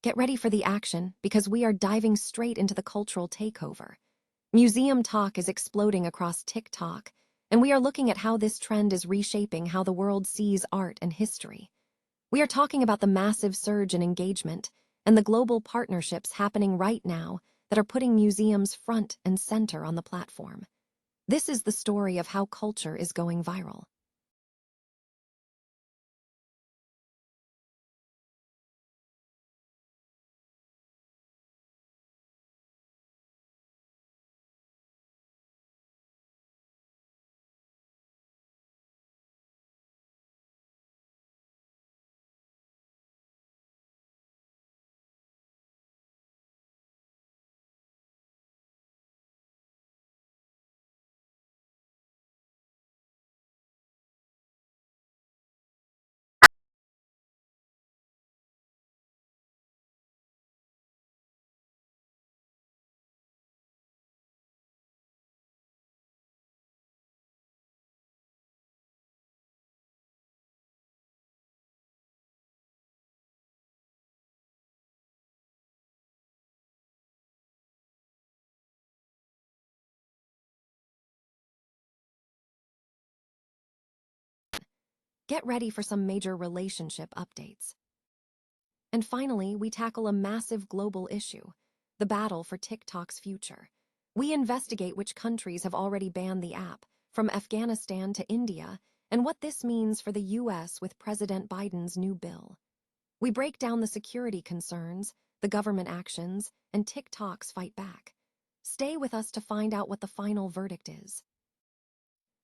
Get ready for the action because we are diving straight into the cultural takeover. Museum talk is exploding across TikTok, and we are looking at how this trend is reshaping how the world sees art and history. We are talking about the massive surge in engagement and the global partnerships happening right now that are putting museums front and center on the platform. This is the story of how culture is going viral. Get ready for some major relationship updates. And finally, we tackle a massive global issue, the battle for TikTok's future. We investigate which countries have already banned the app, from Afghanistan to India, and what this means for the US with President Biden's new bill. We break down the security concerns, the government actions, and TikTok's fight back. Stay with us to find out what the final verdict is.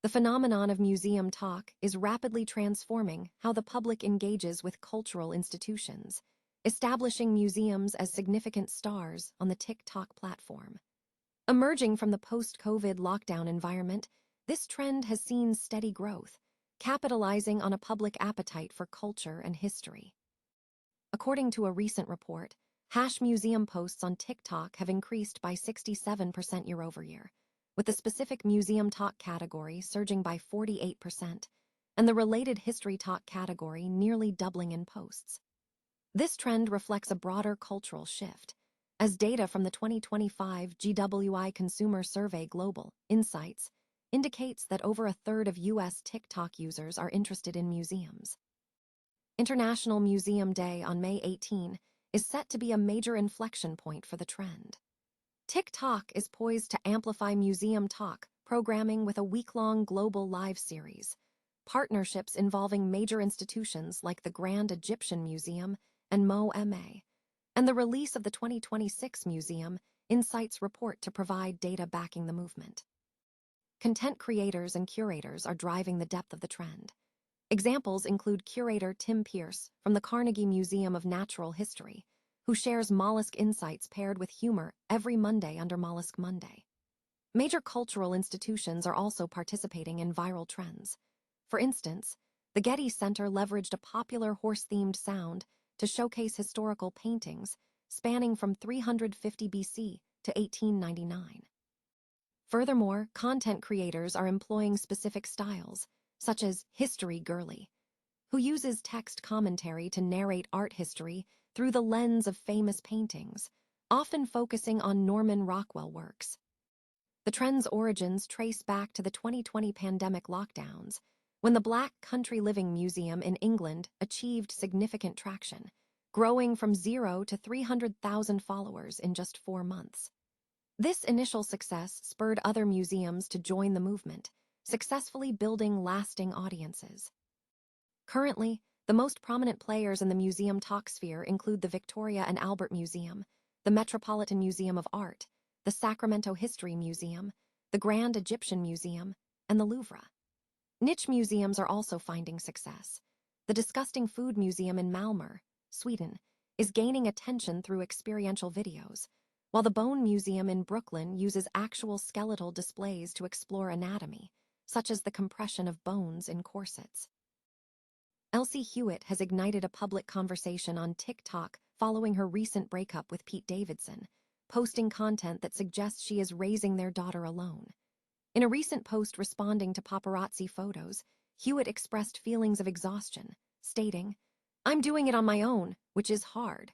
The phenomenon of museum talk is rapidly transforming how the public engages with cultural institutions, establishing museums as significant stars on the TikTok platform. Emerging from the post-COVID lockdown environment, this trend has seen steady growth, capitalizing on a public appetite for culture and history. According to a recent report, museum posts on TikTok have increased by 67% year-over-year, with the specific museum talk category surging by 48%, and the related history talk category nearly doubling in posts. This trend reflects a broader cultural shift, as data from the 2025 GWI Consumer Survey Global Insights indicates that over a third of U.S. TikTok users are interested in museums. International Museum Day on May 18 is set to be a major inflection point for the trend. TikTok is poised to amplify museum talk programming with a week-long global live series, partnerships involving major institutions like the Grand Egyptian Museum and MoMA, and the release of the 2026 Museum Insights report to provide data backing the movement. Content creators and curators are driving the depth of the trend. Examples include curator Tim Pierce from the Carnegie Museum of Natural History, who shares mollusk insights paired with humor every Monday under Mollusk Monday. Major cultural institutions are also participating in viral trends. For instance, the Getty Center leveraged a popular horse-themed sound to showcase historical paintings spanning from 350 BC to 1899. Furthermore, content creators are employing specific styles, such as History Girly, who uses text commentary to narrate art history through the lens of famous paintings, often focusing on Norman Rockwell works. The trend's origins trace back to the 2020 pandemic lockdowns, when the Black Country Living Museum in England achieved significant traction, growing from 0 to 300,000 followers in just 4 months. This initial success spurred other museums to join the movement, successfully building lasting audiences. Currently, the most prominent players in the museum talk sphere include the Victoria and Albert Museum, the Metropolitan Museum of Art, the Sacramento History Museum, the Grand Egyptian Museum, and the Louvre. Niche museums are also finding success. The Disgusting Food Museum in Malmö, Sweden, is gaining attention through experiential videos, while the Bone Museum in Brooklyn uses actual skeletal displays to explore anatomy, such as the compression of bones in corsets. Elsie Hewitt has ignited a public conversation on TikTok following her recent breakup with Pete Davidson, posting content that suggests she is raising their daughter alone. In a recent post responding to paparazzi photos, Hewitt expressed feelings of exhaustion, stating, "I'm doing it on my own, which is hard."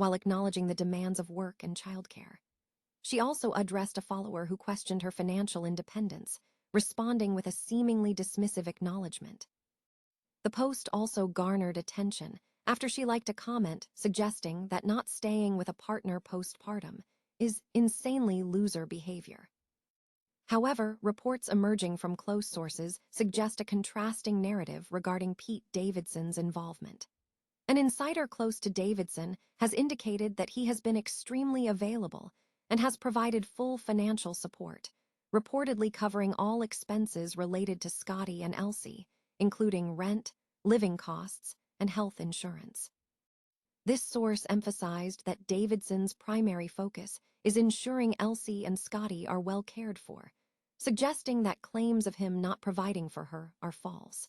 while acknowledging the demands of work and childcare. She also addressed a follower who questioned her financial independence, responding with a seemingly dismissive acknowledgement. The post also garnered attention after she liked a comment suggesting that not staying with a partner postpartum is insanely loser behavior. However, reports emerging from close sources suggest a contrasting narrative regarding Pete Davidson's involvement. An insider close to Davidson has indicated that he has been extremely available and has provided full financial support, reportedly covering all expenses related to Scotty and Elsie, including rent, living costs, and health insurance. This source emphasized that Davidson's primary focus is ensuring Elsie and Scotty are well cared for, suggesting that claims of him not providing for her are false.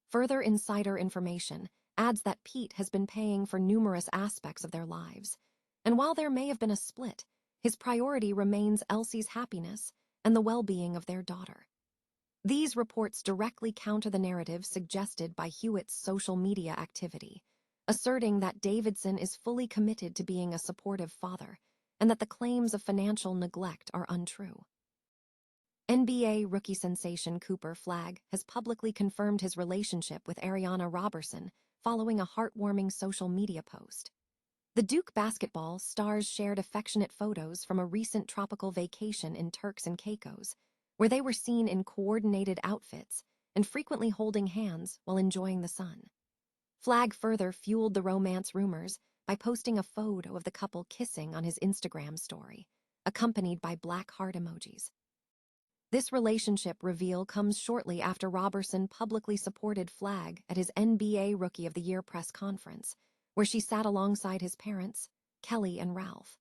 Further insider information adds that Pete has been paying for numerous aspects of their lives, and while there may have been a split, his priority remains Elsie's happiness and the well-being of their daughter. These reports directly counter the narrative suggested by Hewitt's social media activity, asserting that Davidson is fully committed to being a supportive father and that the claims of financial neglect are untrue. NBA rookie sensation Cooper Flagg has publicly confirmed his relationship with Ariana Roberson following a heartwarming social media post. The Duke basketball stars shared affectionate photos from a recent tropical vacation in Turks and Caicos, where they were seen in coordinated outfits and frequently holding hands while enjoying the sun. Flagg further fueled the romance rumors by posting a photo of the couple kissing on his Instagram story, accompanied by black heart emojis. This relationship reveal comes shortly after Roberson publicly supported Flagg at his NBA Rookie of the Year press conference, where she sat alongside his parents, Kelly and Ralph.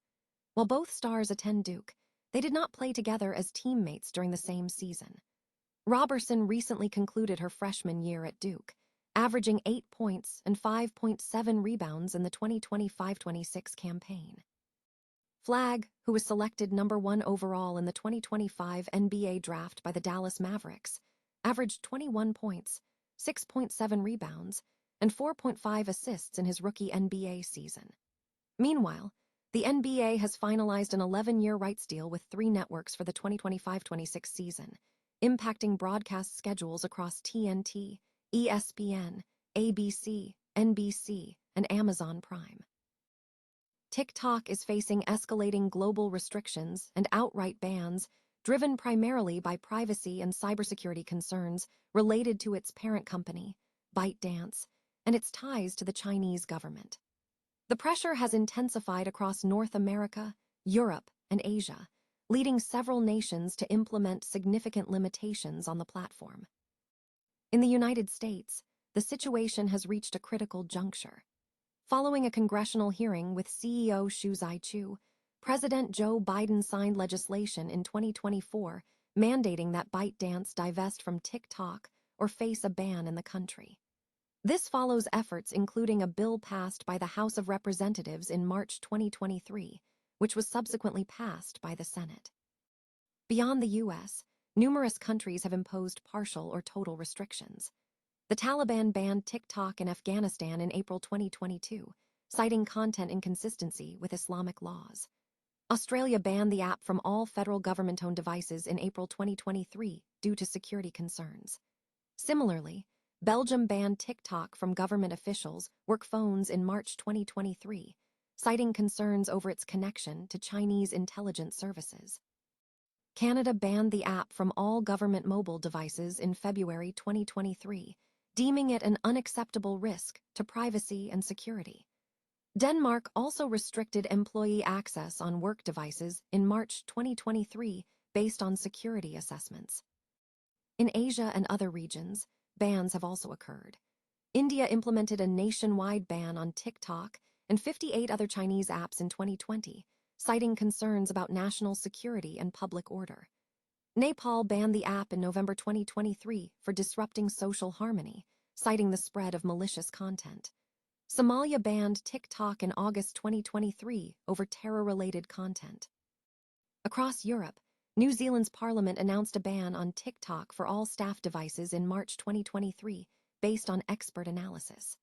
While both stars attend Duke, they did not play together as teammates during the same season. Roberson recently concluded her freshman year at Duke, averaging 8 points and 5.7 rebounds in the 2025-26 campaign. Flagg, who was selected number 1 overall in the 2025 NBA draft by the Dallas Mavericks, averaged 21 points, 6.7 rebounds, and 4.5 assists in his rookie NBA season. Meanwhile, the NBA has finalized an 11-year rights deal with 3 networks for the 2025-26 season, impacting broadcast schedules across TNT, ESPN, ABC, NBC, and Amazon Prime. TikTok is facing escalating global restrictions and outright bans driven primarily by privacy and cybersecurity concerns related to its parent company, ByteDance, and its ties to the Chinese government. The pressure has intensified across North America, Europe, and Asia, leading several nations to implement significant limitations on the platform. In the United States, the situation has reached a critical juncture. Following a congressional hearing with CEO Xu Zaichu, President Joe Biden signed legislation in 2024 mandating that ByteDance divest from TikTok or face a ban in the country. This follows efforts including a bill passed by the House of Representatives in March 2023, which was subsequently passed by the Senate. Beyond the U.S., numerous countries have imposed partial or total restrictions. The Taliban banned TikTok in Afghanistan in April 2022, citing content inconsistency with Islamic laws. Australia banned the app from all federal government-owned devices in April 2023 due to security concerns. Similarly, Belgium banned TikTok from government officials' work phones in March 2023, citing concerns over its connection to Chinese intelligence services. Canada banned the app from all government mobile devices in February 2023, deeming it an unacceptable risk to privacy and security. Denmark also restricted employee access on work devices in March 2023 based on security assessments. In Asia and other regions, bans have also occurred. India implemented a nationwide ban on TikTok and 58 other Chinese apps in 2020, citing concerns about national security and public order. Nepal banned the app in November 2023 for disrupting social harmony, citing the spread of malicious content. Somalia banned TikTok in August 2023 over terror-related content. Across Europe, New Zealand's parliament announced a ban on TikTok for all staff devices in March 2023, based on expert analysis.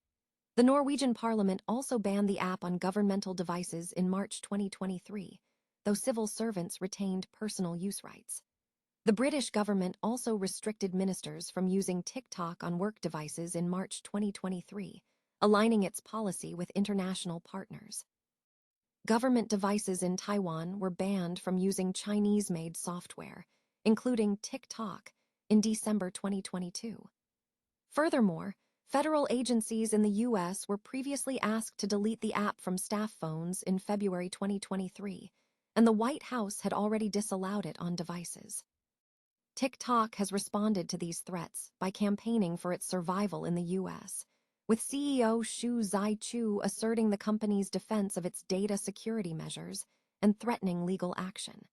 The Norwegian parliament also banned the app on governmental devices in March 2023, though civil servants retained personal use rights. The British government also restricted ministers from using TikTok on work devices in March 2023, aligning its policy with international partners. Government devices in Taiwan were banned from using Chinese-made software, including TikTok, in December 2022. Furthermore, federal agencies in the U.S. were previously asked to delete the app from staff phones in February 2023, and the White House had already disallowed it on devices. TikTok has responded to these threats by campaigning for its survival in the U.S., with CEO Xu Zaichu asserting the company's defense of its data security measures and threatening legal action.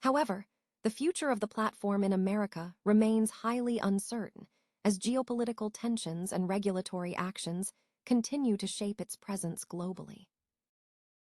However, the future of the platform in America remains highly uncertain as geopolitical tensions and regulatory actions continue to shape its presence globally.